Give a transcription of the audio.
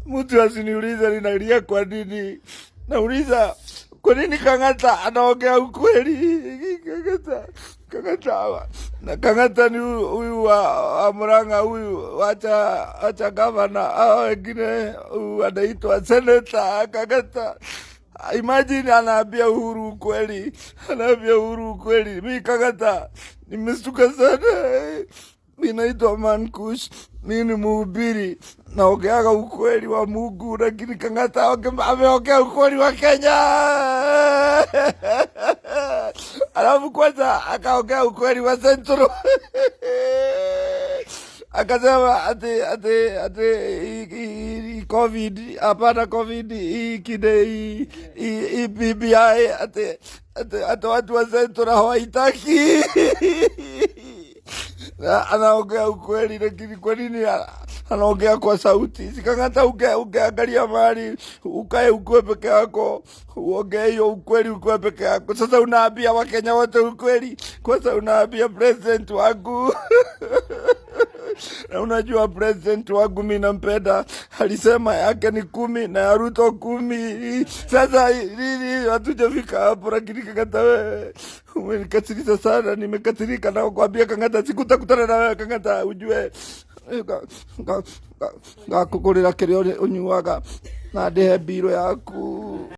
Mtu asiniuliza ninalia kwa nini. Nauliza kwa nini Kang'ata anaongea ukweli. Kang'ata ni huyu wa Murang'a, huyu wacha gavana, hao wengine anaitwa seneta Kang'ata. Imagine anaambia Uhuru ukweli. Mimi Kang'ata nimestuka sana. Mimi naitwa Mankush, mimi ni mhubiri, naongeaga ukweli wa Mungu, lakini Kang'ata ameongea ukweli wa Kenya. Alafu kwanza akaongea ukweli wa Central. Akasema ati COVID, hapana COVID, hii BBI, ati watu wa Central hawaitaki. Anaongea ukweli, lakini kwa nini anaongea kwa sauti? Si Kang'ata ungeangalia mahali ukae ukue peke yako, uongee hiyo ukweli ukue peke yako. Sasa unaambia Wakenya wote ukweli. Kwanza unaambia president wangu. Na unajua president wangu mimi nampenda, alisema yake ni 10 na ya Ruto 10. Sasa nini hatujafika hapo, lakini Kang'ata wewe umenikasirisha sana. Nimekasirika na kuambia Kang'ata sikutakutana na wewe Kang'ata, ujue ngakukurira kirio unyuaga na ndihe biro yaku.